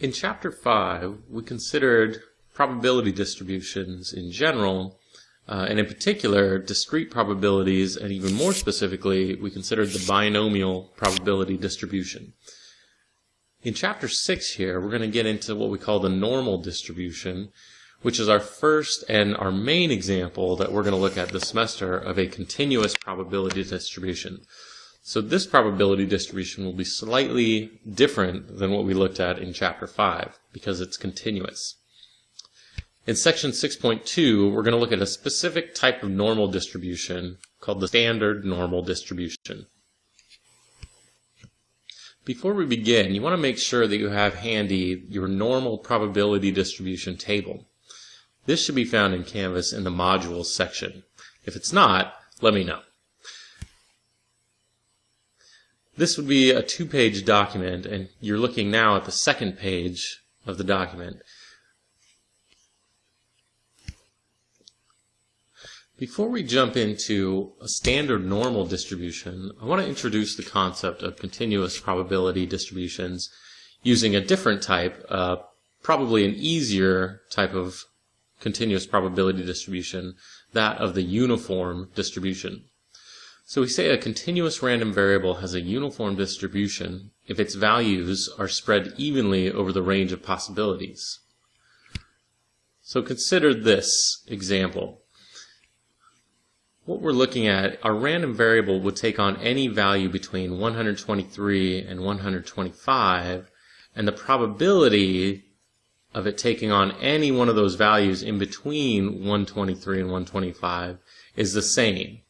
In Chapter 5, we considered probability distributions in general, and in particular, discrete probabilities, and even more specifically, we considered the binomial probability distribution. In Chapter 6 here, we're going to get into what we call the normal distribution, which is our first and our main example that we're going to look at this semester of a continuous probability distribution. So this probability distribution will be slightly different than what we looked at in Chapter 5 because it's continuous. In Section 6.2, we're going to look at a specific type of normal distribution called the standard normal distribution. Before we begin, you want to make sure that you have handy your normal probability distribution table. This should be found in Canvas in the Modules section. If it's not, let me know. This would be a 2-page document, and you're looking now at the second page of the document. Before we jump into a standard normal distribution, I want to introduce the concept of continuous probability distributions using a different type, probably an easier type of continuous probability distribution, that of the uniform distribution. So we say a continuous random variable has a uniform distribution if its values are spread evenly over the range of possibilities. So consider this example. What we're looking at, our random variable would take on any value between 123 and 125, and the probability of it taking on any one of those values in between 123 and 125 is the same,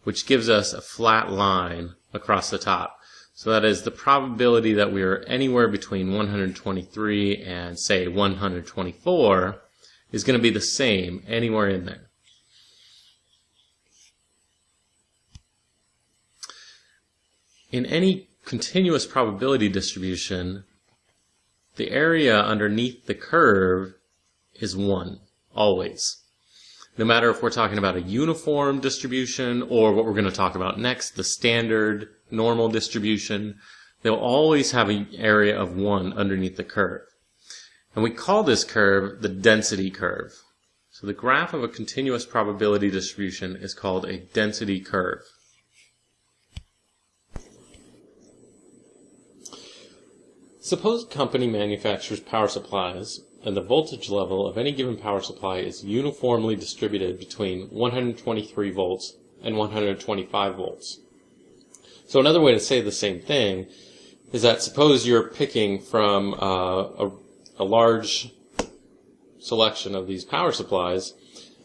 which gives us a flat line across the top. So that is the probability that we are anywhere between 123 and, say, 124 is going to be the same anywhere in there. In any continuous probability distribution, the area underneath the curve is 1, always. No matter if we're talking about a uniform distribution or what we're going to talk about next, the standard normal distribution, they'll always have an area of 1 underneath the curve. And we call this curve the density curve. So the graph of a continuous probability distribution is called a density curve. Suppose a company manufactures power supplies and the voltage level of any given power supply is uniformly distributed between 123 volts and 125 volts. So another way to say the same thing is that suppose you're picking from a large selection of these power supplies,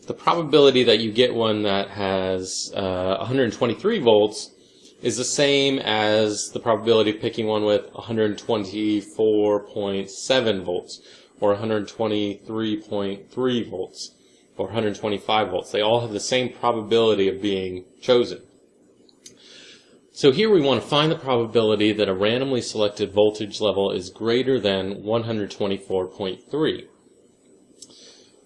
the probability that you get one that has 123 volts is the same as the probability of picking one with 124.7 volts. Or 123.3 volts, or 125 volts. They all have the same probability of being chosen. So here we want to find the probability that a randomly selected voltage level is greater than 124.3.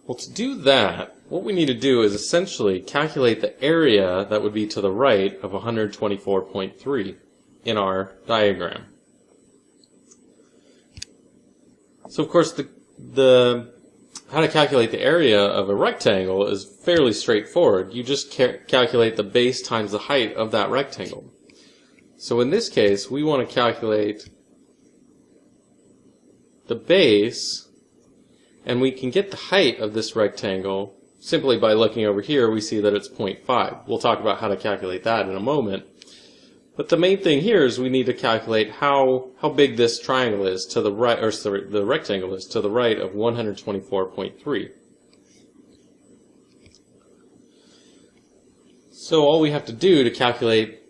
Well, to do that, what we need to do is essentially calculate the area that would be to the right of 124.3 in our diagram. So of course how to calculate the area of a rectangle is fairly straightforward. You just calculate the base times the height of that rectangle. So in this case, we want to calculate the base, and we can get the height of this rectangle simply by looking over here. We see that it's 0.5. We'll talk about how to calculate that in a moment. But the main thing here is we need to calculate how big this triangle is to the right, or sorry, the rectangle is to the right of 124.3. So all we have to do to calculate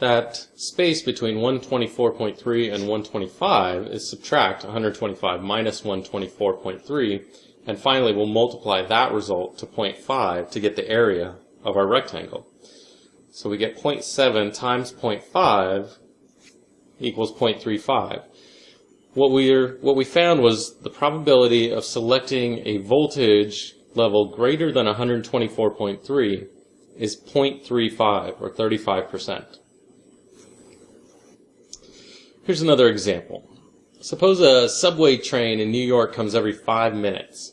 that space between 124.3 and 125 is subtract 125 minus 124.3, and finally we'll multiply that result to 0.5 to get the area of our rectangle. So we get 0.7 times 0.5 equals 0.35. What we found was the probability of selecting a voltage level greater than 124.3 is 0.35, or 35%. Here's another example. Suppose a subway train in New York comes every 5 minutes.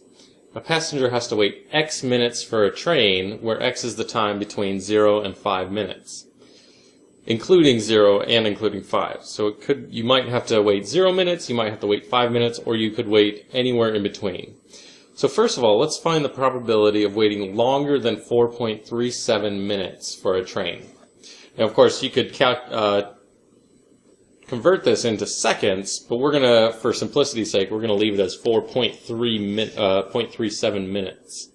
A passenger has to wait X minutes for a train, where X is the time between 0 and 5 minutes, including 0 and including 5. So you might have to wait 0 minutes, you might have to wait 5 minutes, or you could wait anywhere in between. So first of all, let's find the probability of waiting longer than 4.37 minutes for a train. Now, of course, you could convert this into seconds, but we're going to, for simplicity's sake, we're going to leave it as 4.37 minutes.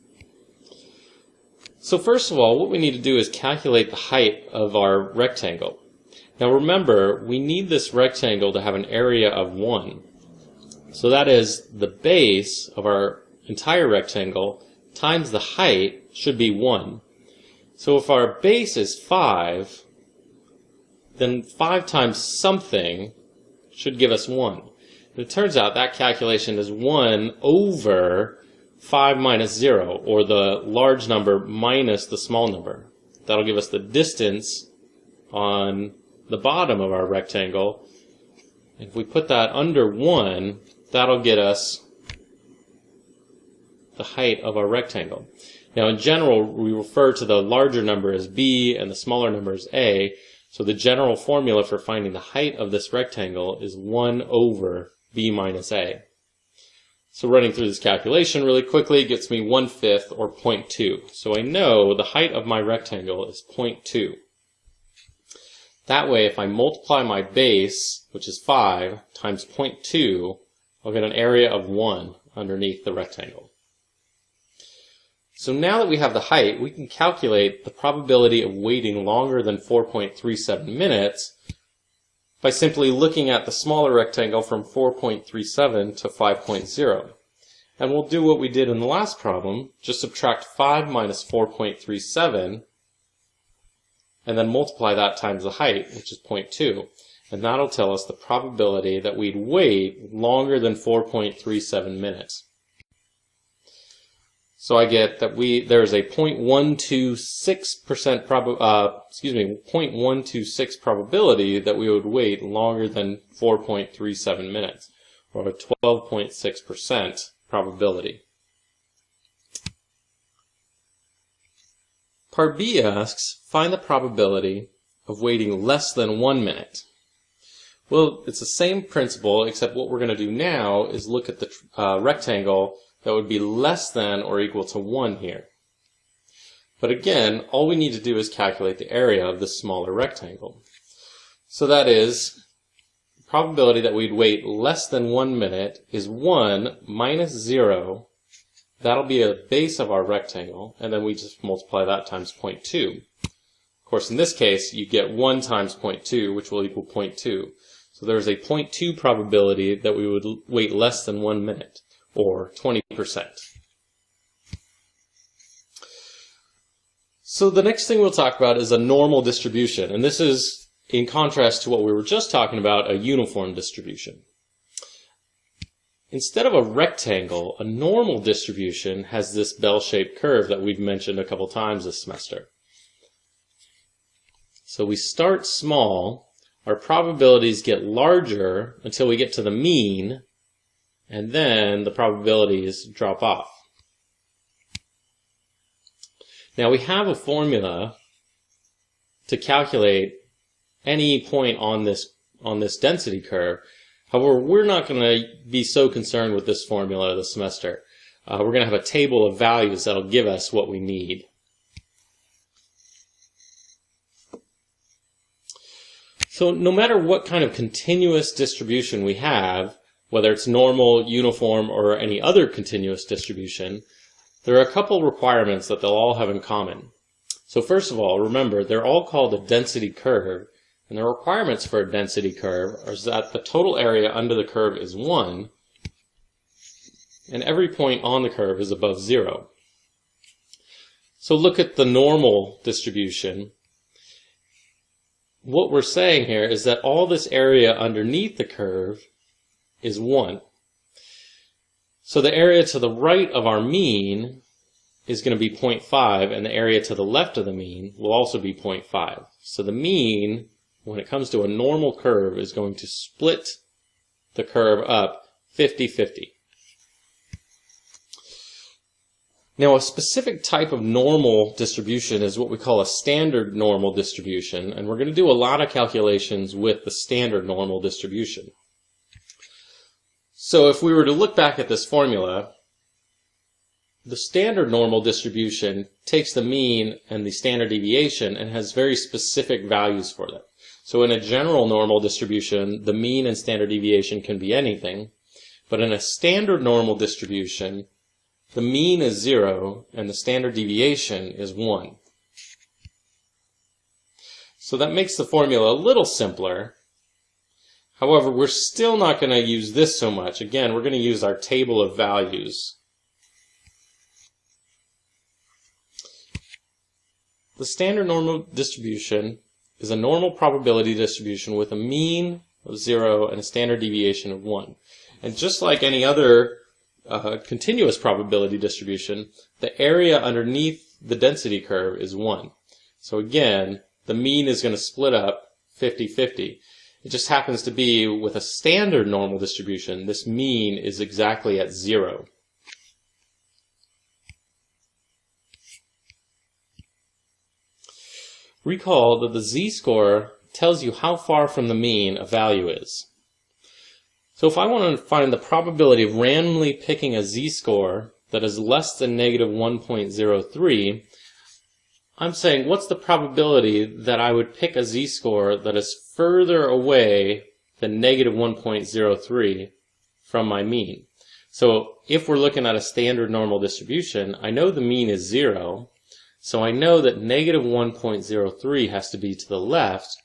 So first of all, what we need to do is calculate the height of our rectangle. Now remember, we need this rectangle to have an area of 1. So that is, the base of our entire rectangle times the height should be 1. So if our base is 5, then 5 times something should give us 1. And it turns out that calculation is 1 over 5 minus 0, or the large number minus the small number. That'll give us the distance on the bottom of our rectangle. If we put that under 1, that'll get us the height of our rectangle. Now in general, we refer to the larger number as b and the smaller number as a. So the general formula for finding the height of this rectangle is 1 over b minus a. So running through this calculation really quickly gets me 1/5 or 0.2. So I know the height of my rectangle is 0.2. That way, if I multiply my base, which is 5, times 0.2, I'll get an area of 1 underneath the rectangle. So now that we have the height, we can calculate the probability of waiting longer than 4.37 minutes by simply looking at the smaller rectangle from 4.37 to 5.0. And we'll do what we did in the last problem, just subtract 5 minus 4.37, and then multiply that times the height, which is 0.2. And that'll tell us the probability that we'd wait longer than 4.37 minutes. So I get that there's a 0.126 probability that we would wait longer than 4.37 minutes, or a 12.6% probability. Part B asks, find the probability of waiting less than 1 minute. Well, it's the same principle, except what we're going to do now is look at the rectangle that would be less than or equal to 1 here. But again, all we need to do is calculate the area of this smaller rectangle. So that is, the probability that we'd wait less than 1 minute is 1 minus 0. That'll be a base of our rectangle, and then we just multiply that times 0.2. Of course, in this case, you get 1 times 0.2, which will equal 0.2. So there's a 0.2 probability that we would wait less than 1 minute, or 20%. So the next thing we'll talk about is a normal distribution, and this is in contrast to what we were just talking about, a uniform distribution. Instead of a rectangle, a normal distribution has this bell-shaped curve that we've mentioned a couple times this semester. So we start small, our probabilities get larger until we get to the mean, and then the probabilities drop off. Now we have a formula to calculate any point on this density curve. However, we're not going to be so concerned with this formula this semester. We're going to have a table of values that'll give us what we need. So no matter what kind of continuous distribution we have, whether it's normal, uniform, or any other continuous distribution, there are a couple requirements that they'll all have in common. So first of all, remember, they're all called a density curve, and the requirements for a density curve are that the total area under the curve is 1, and every point on the curve is above 0. So look at the normal distribution. What we're saying here is that all this area underneath the curve is 1. So the area to the right of our mean is going to be 0.5, and the area to the left of the mean will also be 0.5. So the mean, when it comes to a normal curve, is going to split the curve up 50-50. Now, a specific type of normal distribution is what we call a standard normal distribution, and we're going to do a lot of calculations with the standard normal distribution. So if we were to look back at this formula, the standard normal distribution takes the mean and the standard deviation and has very specific values for them. So in a general normal distribution, the mean and standard deviation can be anything, but in a standard normal distribution, the mean is 0 and the standard deviation is 1. So that makes the formula a little simpler. However, we're still not going to use this so much. Again, we're going to use our table of values. The standard normal distribution is a normal probability distribution with a mean of 0 and a standard deviation of 1. And just like any other continuous probability distribution, the area underneath the density curve is 1. So again, the mean is going to split up 50-50. It just happens to be with a standard normal distribution, this mean is exactly at 0. Recall that the z-score tells you how far from the mean a value is. So if I want to find the probability of randomly picking a z-score that is less than negative 1.03, I'm saying what's the probability that I would pick a z-score that is further away than negative 1.03 from my mean. So if we're looking at a standard normal distribution, I know the mean is 0, so I know that negative 1.03 has to be to the left.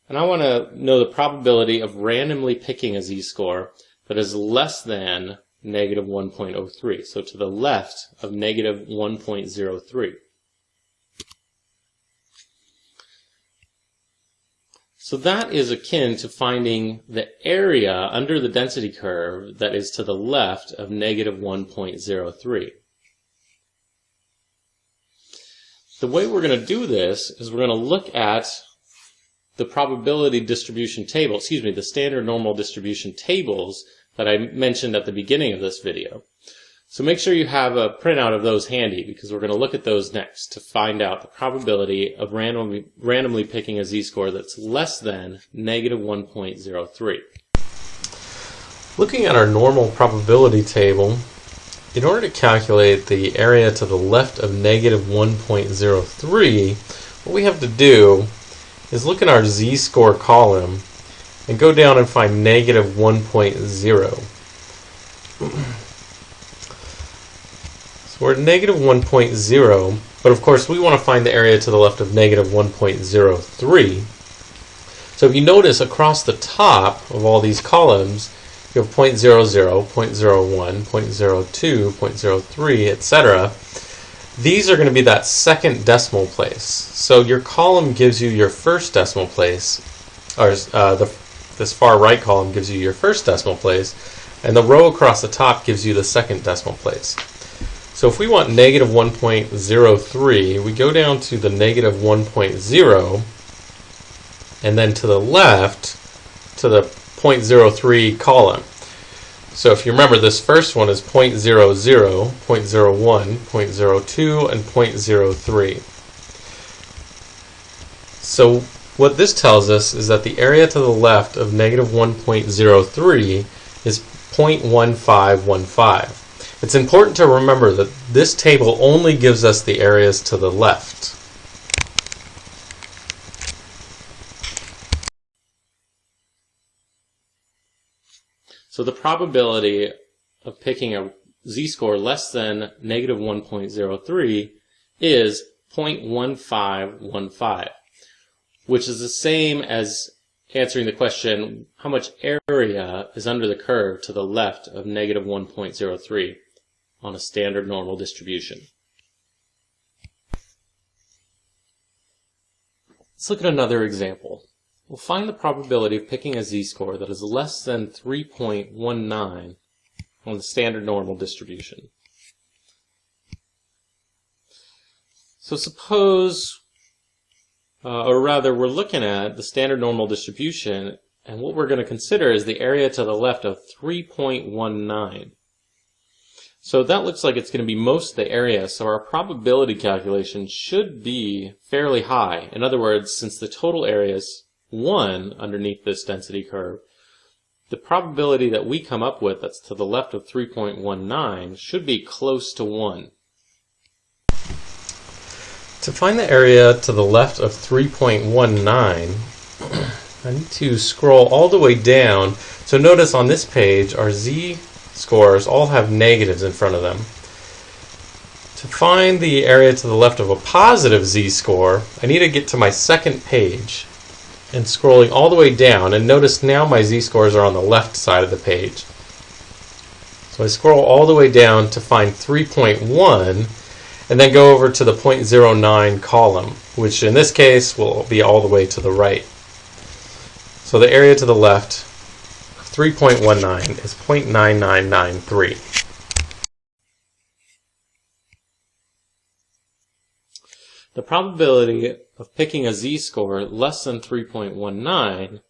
And I want to know the probability of randomly picking a z-score that is less than negative 1.03, so to the left of negative 1.03. So that is akin to finding the area under the density curve that is to the left of negative 1.03. The way we're going to do this is we're going to look at the probability distribution table, the standard normal distribution tables that I mentioned at the beginning of this video. So make sure you have a printout of those handy because we're going to look at those next to find out the probability of randomly picking a z-score that's less than negative 1.03. Looking at our normal probability table, in order to calculate the area to the left of negative 1.03, what we have to do is look at our z-score column and go down and find negative 1.0. So we're at negative 1.0, but of course we want to find the area to the left of negative 1.03. So if you notice across the top of all these columns, you have 0.00, 0.01, 0.02, 0.03, etc. These are going to be that second decimal place. So your column gives you your first decimal place, or this far right column gives you your first decimal place, and the row across the top gives you the second decimal place. So if we want negative 1.03, we go down to the negative 1.0, and then to the left to the 0.03 column. So if you remember, this first one is 0.00, 0.01, 0.02, and 0.03. So what this tells us is that the area to the left of negative 1.03 is 0.1515. It's important to remember that this table only gives us the areas to the left. So the probability of picking a z-score less than negative 1.03 is 0.1515, which is the same as answering the question, how much area is under the curve to the left of negative 1.03 on a standard normal distribution. Let's look at another example. We'll find the probability of picking a z-score that is less than 3.19 on the standard normal distribution. So suppose, or rather we're looking at the standard normal distribution And what we're going to consider is the area to the left of 3.19. So that looks like it's going to be most of the area, so our probability calculation should be fairly high. In other words, since the total area is 1 underneath this density curve, the probability that we come up with that's to the left of 3.19 should be close to 1. To find the area to the left of 3.19, I need to scroll all the way down. So notice on this page our z-scores all have negatives in front of them. To find the area to the left of a positive z-score, I need to get to my second page and scrolling all the way down, and notice now my z-scores are on the left side of the page. So I scroll all the way down to find 3.1 and then go over to the 0.09 column, which in this case will be all the way to the right. So the area to the left of 3.19 is 0.9993. The probability of picking a z-score less than 3.19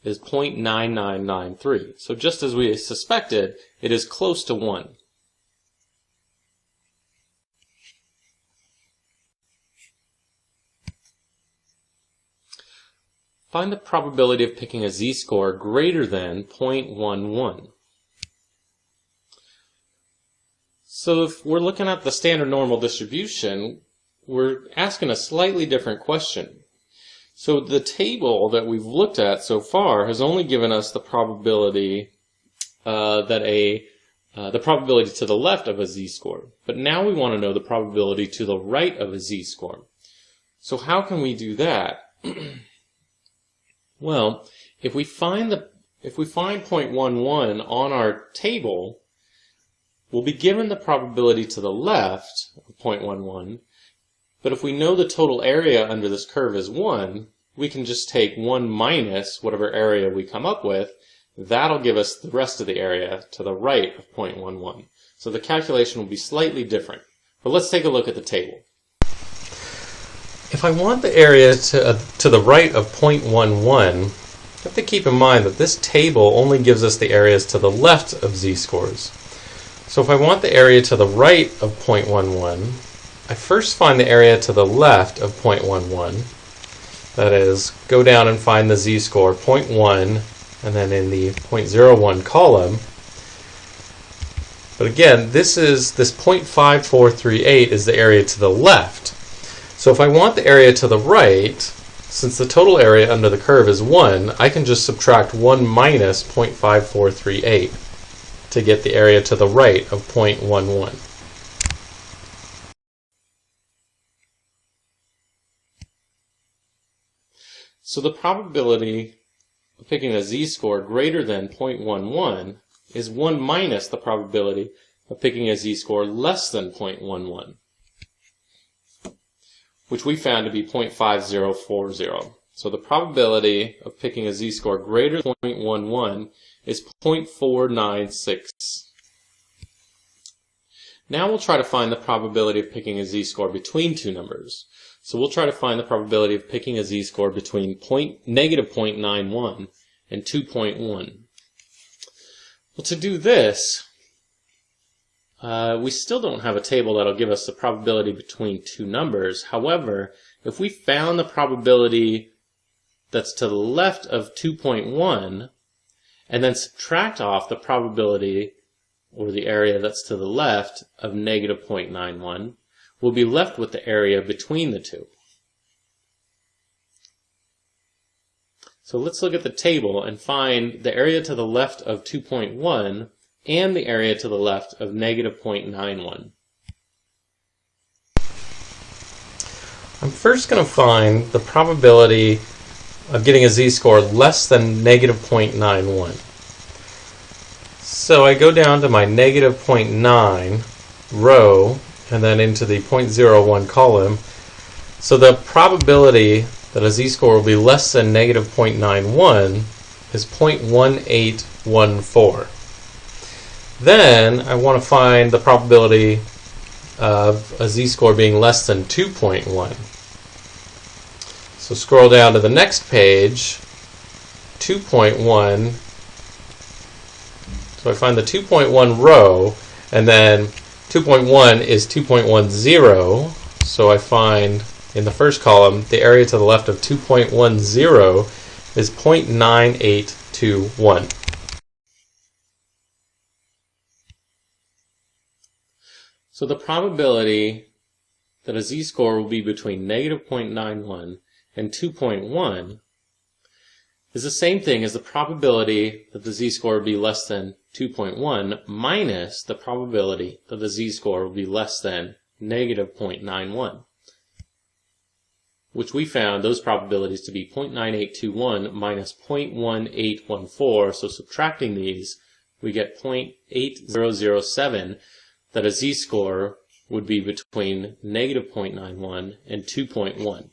is 0.9993. So just as we suspected, it is close to 1. Find the probability of picking a z-score greater than 0.11. So if we're looking at the standard normal distribution, we're asking a slightly different question. So the table that we've looked at so far has only given us the probability the probability to the left of a z-score. But now we want to know the probability to the right of a z-score. So how can we do that? Well, if we find 0.11 on our table, we'll be given the probability to the left of 0.11, but if we know the total area under this curve is 1, we can just take 1 minus whatever area we come up with. That'll give us the rest of the area to the right of 0.11. So the calculation will be slightly different. But let's take a look at the table. If I want the area to the right of 0.11, you have to keep in mind that this table only gives us the areas to the left of z-scores. So if I want the area to the right of 0.11, I first find the area to the left of 0.11. That is, go down and find the z-score 0.1, and then in the 0.01 column. But again, this 0.5438 is the area to the left. So if I want the area to the right, since the total area under the curve is 1, I can just subtract 1 minus 0.5438 to get the area to the right of 0.11. So the probability of picking a z-score greater than 0.11 is 1 minus the probability of picking a z-score less than 0.11. which we found to be 0.5040. So the probability of picking a z-score greater than 0.11 is 0.496. Now we'll try to find the probability of picking a z-score between two numbers. So we'll try to find the probability of picking a z-score between negative 0.91 and 2.1. Well, to do this, we still don't have a table that'll give us the probability between two numbers. However, if we found the probability that's to the left of 2.1 and then subtract off the probability or the area that's to the left of negative 0.91, we'll be left with the area between the two. So let's look at the table and find the area to the left of 2.1 and the area to the left of negative 0.91. I'm first going to find the probability of getting a z-score less than negative 0.91. So I go down to my negative 0.9 row and then into the 0.01 column. So the probability that a z-score will be less than negative 0.91 is 0.1814. Then I want to find the probability of a z-score being less than 2.1. So scroll down to the next page 2.1. So I find the 2.1 row, and then 2.1 is 2.10. So I find in the first column the area to the left of 2.10 is 0.9821. So the probability that a z-score will be between negative 0.91 and 2.1 is the same thing as the probability that the z-score will be less than 2.1 minus the probability that the z-score will be less than negative 0.91, which we found those probabilities to be 0.9821 minus 0.1814. So subtracting these, we get 0.8007, that a z-score would be between negative 0.91 and 2.1.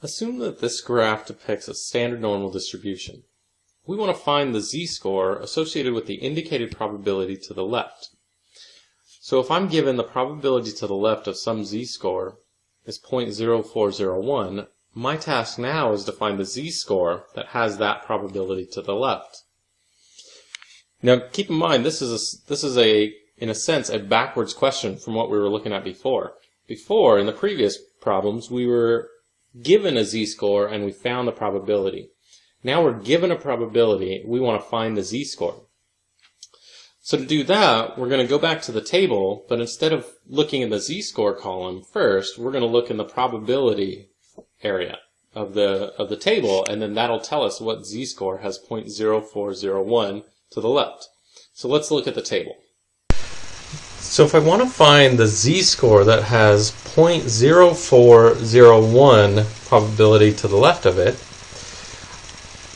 Assume that this graph depicts a standard normal distribution. We want to find the z-score associated with the indicated probability to the left. So if I'm given the probability to the left of some z-score is 0.0401, my task now is to find the z-score that has that probability to the left. Now keep in mind this is in a sense a backwards question from what we were looking at before. Before, in the previous problems, we were given a z-score and we found the probability. Now we're given a probability, we want to find the z-score. So to do that, we're going to go back to the table, but instead of looking in the z-score column first, we're going to look in the probability area of the table, and then that'll tell us what z-score has 0.0401 to the left. So let's look at the table. So if I want to find the z-score that has 0.0401 probability to the left of it,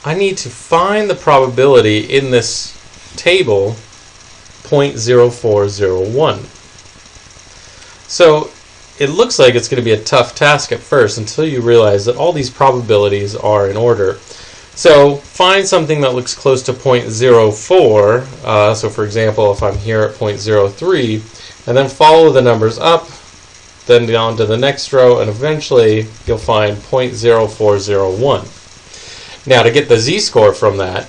I need to find the probability in this table 0.0401. So it looks like it's going to be a tough task at first until you realize that all these probabilities are in order. So find something that looks close to 0.04. So for example, if I'm here at 0.03, and then follow the numbers up, then down to the next row, and eventually you'll find 0.0401. Now to get the z-score from that,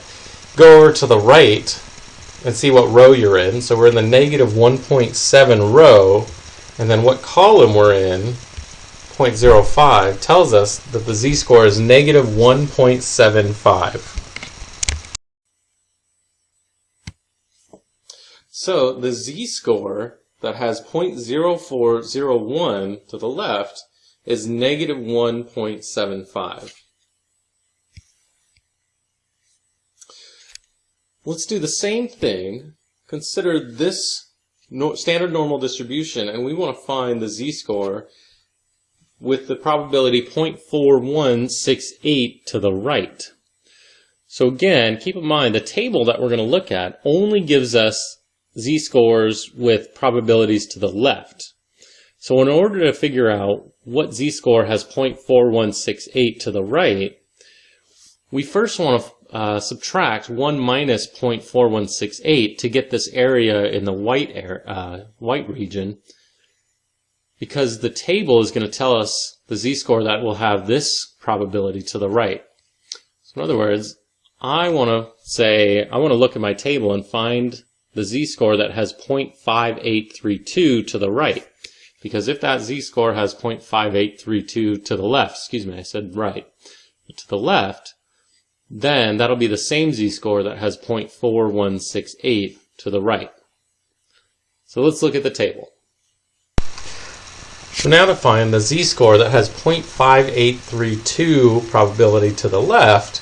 go over to the right and see what row you're in. So we're in the negative 1.7 row, and then what column we're in, 0.05, tells us that the z-score is negative 1.75. So the z-score that has 0.0401 to the left is negative 1.75. Let's do the same thing. Consider this standard normal distribution, and we want to find the z-score with the probability 0.4168 to the right. So again, keep in mind the table that we're going to look at only gives us z-scores with probabilities to the left. So in order to figure out what z-score has 0.4168 to the right, we first want to subtract 1 minus 0.4168 to get this area in the white region, because the table is going to tell us the z-score that will have this probability to the right. So in other words, I want to look at my table and find the z-score that has 0.5832 to the right, because if that z-score has 0.5832 to the left, excuse me, I said right, to the left, then that'll be the same z-score that has 0.4168 to the right. So let's look at the table. So now to find the z-score that has 0.5832 probability to the left,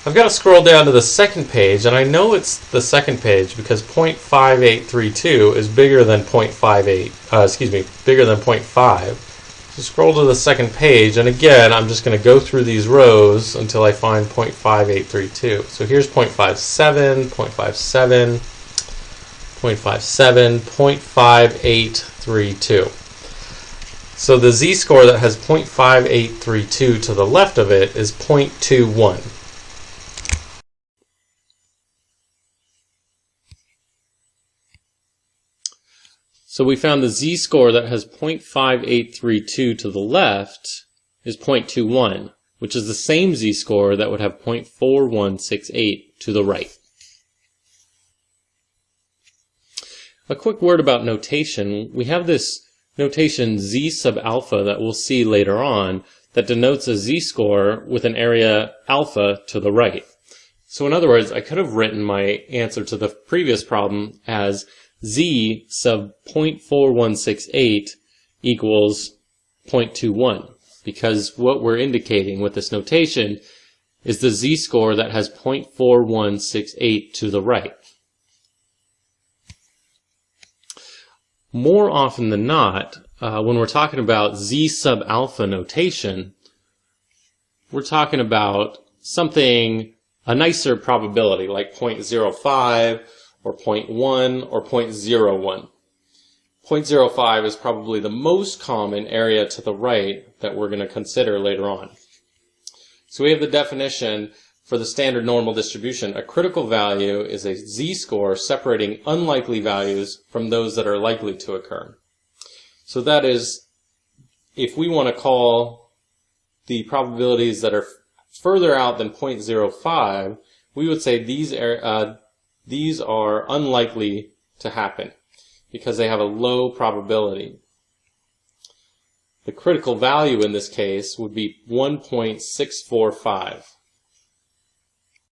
I've got to scroll down to the second page, and I know it's the second page because 0.5832 is bigger than 0.5. So scroll to the second page, and again, I'm just going to go through these rows until I find 0.5832. So here's 0.57, 0.57, 0.57, 0.5832. So the z-score that has 0.5832 to the left of it is 0.21. So we found the z-score that has 0.5832 to the left is 0.21, which is the same z-score that would have 0.4168 to the right. A quick word about notation. We have this notation z sub alpha that we'll see later on that denotes a z-score with an area alpha to the right. So in other words, I could have written my answer to the previous problem as z sub 0.4168 equals 0.21, because what we're indicating with this notation is the z-score that has 0.4168 to the right. More often than not, when we're talking about z sub alpha notation, we're talking about something, a nicer probability, like 0.05 or 0.1 or 0.01. 0.05 is probably the most common area to the right that we're going to consider later on. So we have the definition for the standard normal distribution. A critical value is a z-score separating unlikely values from those that are likely to occur. So that is, if we want to call the probabilities that are further out than 0.05, we would say these are unlikely to happen because they have a low probability. The critical value in this case would be 1.645.